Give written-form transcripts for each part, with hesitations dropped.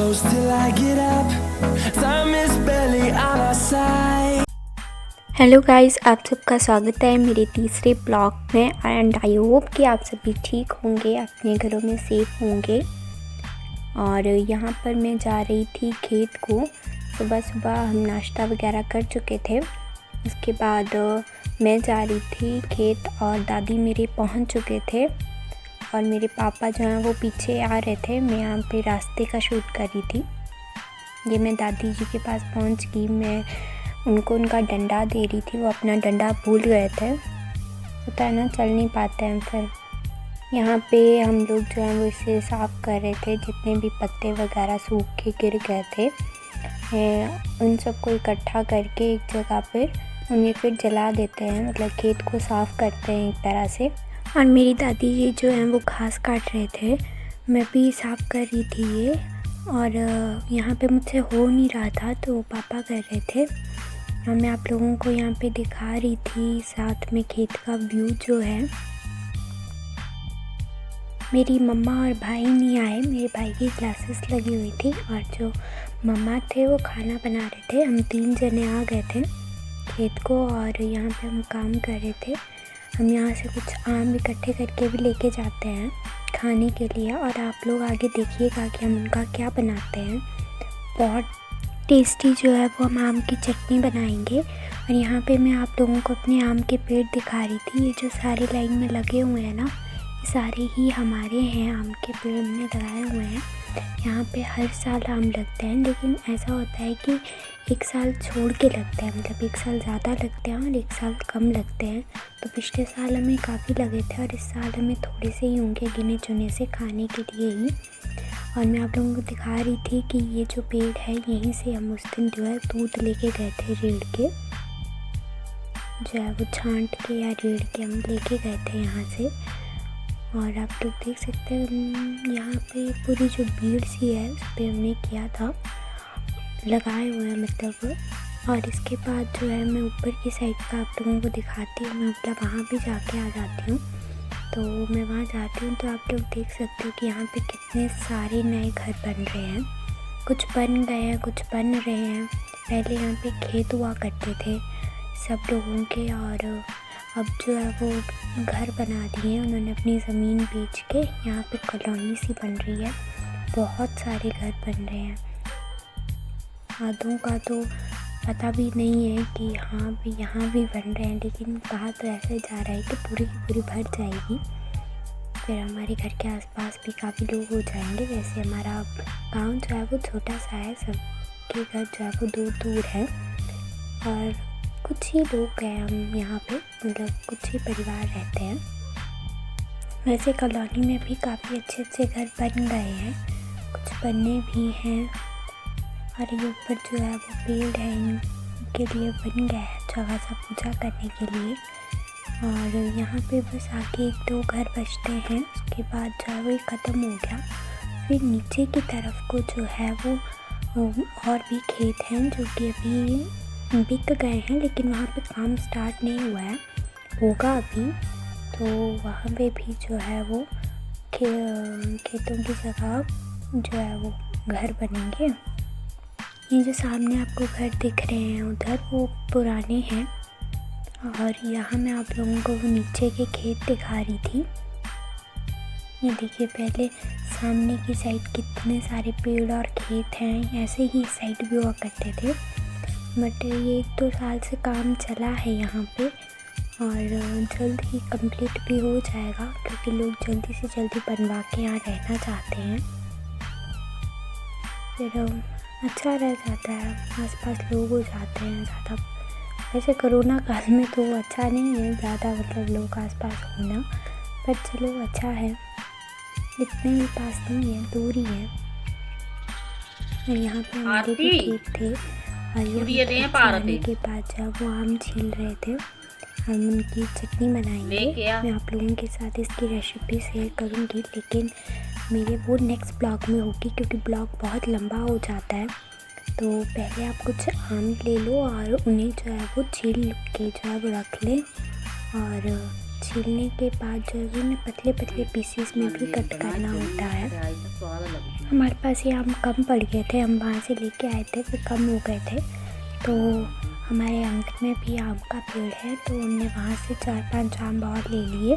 close till I get up. Time is barely on our side. Hello guys, आप सबका स्वागत है मेरे तीसरे ब्लॉग में। एंड आई होप कि आप सभी ठीक होंगे, अपने घरों में सेफ होंगे। और यहाँ पर मैं जा रही थी खेत को। सुबह सुबह हम नाश्ता वगैरह कर चुके थे। उसके बाद मैं जा रही थी खेत और दादी मेरे पहुँच चुके थे और मेरे पापा जो हैं वो पीछे आ रहे थे। मैं यहाँ पे रास्ते का शूट कर रही थी। ये मैं दादी जी के पास पहुँच गई। मैं उनको उनका डंडा दे रही थी, वो अपना डंडा भूल गए थे। होता है ना, चल नहीं पाते हैं। फिर यहाँ पे हम लोग जो हैं वो इसे साफ़ कर रहे थे। जितने भी पत्ते वगैरह सूख के गिर गए थे उन सबको इकट्ठा करके एक जगह पर उन्हें फिर जला देते हैं। मतलब खेत को साफ़ करते हैं एक तरह से। और मेरी दादी जी जो हैं वो घास काट रहे थे, मैं भी साफ़ कर रही थी ये। और यहाँ पे मुझसे हो नहीं रहा था तो पापा कर रहे थे और मैं आप लोगों को यहाँ पे दिखा रही थी। साथ में खेत का व्यू जो है। मेरी मम्मा और भाई नहीं आए, मेरे भाई की क्लासेस लगी हुई थी और जो मम्मा थे वो खाना बना रहे थे। हम 3 जने आ गए थे खेत को और यहाँ पे हम काम कर रहे थे। हम यहाँ से कुछ आम इकट्ठे करके भी लेके जाते हैं खाने के लिए। और आप लोग आगे देखिएगा कि हम उनका क्या बनाते हैं। बहुत टेस्टी जो है वो हम आम की चटनी बनाएंगे। और यहाँ पे मैं आप लोगों को अपने आम के पेड़ दिखा रही थी। ये जो सारे लाइन में लगे हुए हैं ना, ये सारे ही हमारे हैं। आम के पेड़ हमने लगाए हुए हैं। यहाँ पे हर साल आम लगते हैं, लेकिन ऐसा होता है कि एक साल छोड़ के लगते हैं। मतलब एक साल ज़्यादा लगते हैं और एक साल कम लगते हैं। तो पिछले साल हमें काफ़ी लगे थे और इस साल हमें थोड़े से ही होंगे, गिने चुने से खाने के लिए ही। और मैं आप लोगों को दिखा रही थी कि ये जो पेड़ है, यहीं से हम उस दिन जो है दूध लेके गए थे रेड़ के। जो है वो छांट के या रेड़ के हम लेके गए थे यहाँ से। और आप लोग देख सकते हैं यहाँ पे पूरी जो भीड़ सी है उस पर हमने किया था, लगाए हुए हैं मतलब। और इसके बाद जो है मैं ऊपर की साइड का आप लोगों को दिखाती हूँ। मैं मतलब वहाँ भी जाके आ जाती हूँ। तो मैं वहाँ जाती हूँ तो आप लोग देख सकते हो कि यहाँ पे कितने सारे नए घर बन रहे हैं। कुछ बन गए हैं, कुछ बन रहे हैं। पहले यहाँ पे खेत हुआ करते थे सब लोगों के और अब जो है वो घर बना दिए हैं उन्होंने अपनी ज़मीन बेच के। यहाँ पे कॉलोनी सी बन रही है, बहुत सारे घर बन रहे हैं। आधों का तो पता भी नहीं है कि हाँ भी यहाँ भी बन रहे हैं, लेकिन कहा तो ऐसे जा रहा है कि पूरी की पूरी भर जाएगी। फिर हमारे घर के आसपास भी काफ़ी लोग हो जाएंगे। वैसे हमारा गांव जो है वो छोटा सा है, सबके घर जो है वो दूर दूर है और कुछ ही लोग हैं हम यहाँ पे। मतलब कुछ ही परिवार रहते हैं। वैसे कॉलोनी में भी काफ़ी अच्छे अच्छे घर बन गए हैं, कुछ बनने भी हैं। और ये ऊपर जो है वो पेड़ है, इनके लिए बन गया है जगह सा पूजा करने के लिए। और यहाँ पे बस आगे 1-2 घर बचते हैं, उसके बाद जो है वो ये ख़त्म हो गया। फिर नीचे की तरफ को जो है वो और भी खेत हैं जो कि अभी बिक गए हैं, लेकिन वहाँ पे काम स्टार्ट नहीं हुआ है, होगा अभी। तो वहाँ पे भी जो है वो खेतों की जगह जो है वो घर बनेंगे। ये जो सामने आपको घर दिख रहे हैं उधर वो पुराने हैं। और यहाँ मैं आप लोगों को वो नीचे के खेत दिखा रही थी। ये देखिए, पहले सामने की साइड कितने सारे पेड़ और खेत हैं। ऐसे ही इस साइड भी हुआ करते थे, बट ये 1-2 साल से काम चला है यहाँ पे और जल्द ही कंप्लीट भी हो जाएगा, क्योंकि लोग जल्दी से जल्दी बनवा के यहाँ रहना चाहते हैं। फिर अच्छा रह जाता है, आसपास लोग हो जाते हैं ज़्यादा। वैसे कोरोना काल में तो अच्छा नहीं है ज़्यादा, मतलब लोग आसपास होना, पर चलो अच्छा है। इतने भी पास नहीं है, दूर ही है। और यहाँ पे हमारे भी खेत थे और ये आने के बाद जब वो आम छील रहे थे, हम उनकी चटनी बनाएंगे। मैं आप लोगों के साथ इसकी रेसिपी शेयर करूँगी, लेकिन मेरे वो नेक्स्ट ब्लॉग में होगी, क्योंकि ब्लॉग बहुत लंबा हो जाता है। तो पहले आप कुछ आम ले लो और उन्हें जो है वो छील के जो है वो रख लें और छीलने के बाद जो है इन्हें पतले पतले पीसेस में भी कट करना होता है। हमारे पास ये आम कम पड़ गए थे, हम वहाँ से लेके आए थे, फिर कम हो गए थे। तो हमारे आंगन में भी आम का पेड़ है, तो हमने वहाँ से 4-5 आम और ले लिए।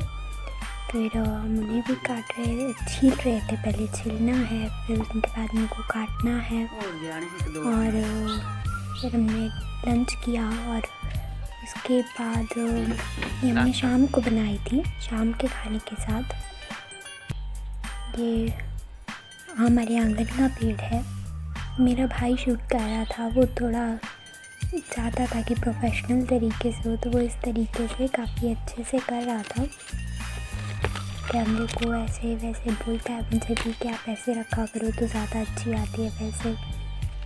फिर हम उन्हें भी छील रहे थे। पहले छीलना है, फिर उसके बाद उनको काटना है। और फिर हमने लंच किया और उसके बाद ये हमने शाम को बनाई थी, शाम के खाने के साथ। ये हमारे आंगन का पेड़ है। मेरा भाई शूट कर रहा था, वो थोड़ा चाहता था कि प्रोफेशनल तरीके से हो, तो वो इस तरीके से काफ़ी अच्छे से कर रहा था। कैमरे को ऐसे वैसे बोलता है मुझसे भी कि आप ऐसे रखा करो तो ज़्यादा अच्छी आती है वैसे।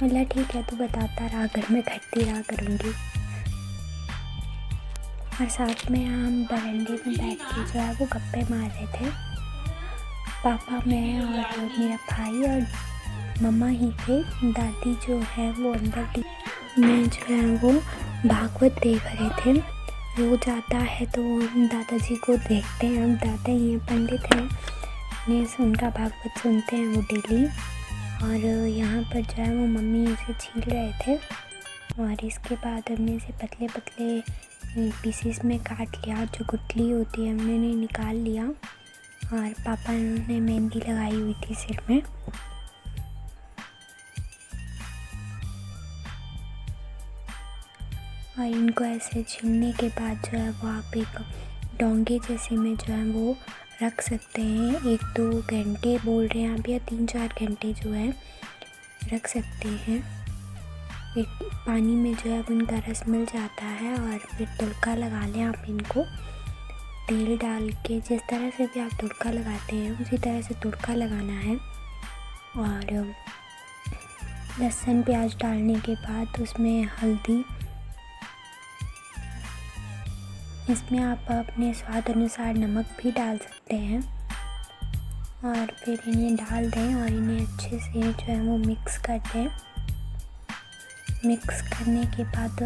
मतलब ठीक है, तो बताता रहा, घर में घटती रहा करूँगी। और साथ में हम बरामदे में बैठ के जो है वो गप्पे मार रहे थे। पापा, मैं और मेरा भाई और मम्मा ही थे। दादी जो है वो अंदर में जो है वो भागवत देख रहे थे। रोज आता है तो दादाजी को देखते हैं। हम दादा ही हैं, पंडित हैं, ने उनका भागवत सुनते हैं वो डेली। और यहाँ पर जो है वो मम्मी उसे छील रहे थे और इसके बाद हमने इसे पतले पतले पीसेस में काट लिया। जो गुठली होती है हमने इन्हें निकाल लिया। और पापा ने मेहंदी लगाई हुई थी सिर में। और इनको ऐसे छीलने के बाद जो है वो आप एक डोंगे जैसे में जो है वो रख सकते हैं। 1-2 घंटे बोल रहे हैं आप, या 3-4 घंटे जो है रख सकते हैं। एक पानी में जो है उनका रस मिल जाता है। और फिर तुड़का लगा लें आप इनको तेल डाल के। जिस तरह से भी आप तुड़का लगाते हैं उसी तरह से तुड़का लगाना है। और लहसुन प्याज डालने के बाद उसमें हल्दी, इसमें आप अपने स्वाद अनुसार नमक भी डाल सकते हैं। और फिर इन्हें डाल दें और इन्हें अच्छे से जो है वो मिक्स कर दें। मिक्स करने के बाद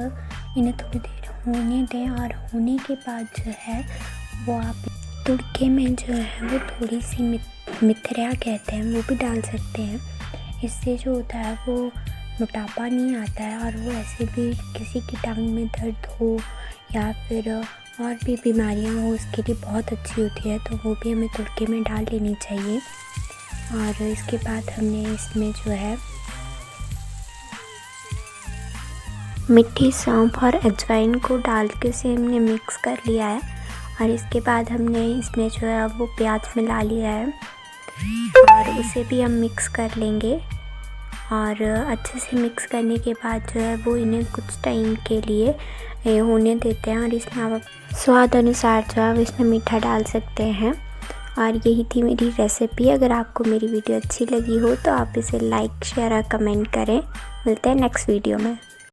इन्हें थोड़ी देर होने दें। और होने के बाद जो है वो आप तुड़के में जो है वो थोड़ी सी मिथरिया कहते हैं वो भी डाल सकते हैं। इससे जो होता है वो मोटापा नहीं आता है। और वो ऐसे भी किसी की टांग में दर्द हो या फिर और भी बीमारियां हो उसके लिए बहुत अच्छी होती है। तो वो भी हमें तुड़के में डाल लेनी चाहिए। और इसके बाद हमने इसमें जो है मीठी सौंफ और अजवाइन को डाल के उसे हमने मिक्स कर लिया है। और इसके बाद हमने इसमें जो है वो प्याज मिला लिया है और उसे भी हम मिक्स कर लेंगे। और अच्छे से मिक्स करने के बाद जो है वो इन्हें कुछ टाइम के लिए होने देते हैं। और इसमें आप स्वाद अनुसार जो है इसमें मीठा डाल सकते हैं। और यही थी मेरी रेसिपी। अगर आपको मेरी वीडियो अच्छी लगी हो तो आप इसे लाइक, शेयर और कमेंट करें। मिलते हैं नेक्स्ट वीडियो में।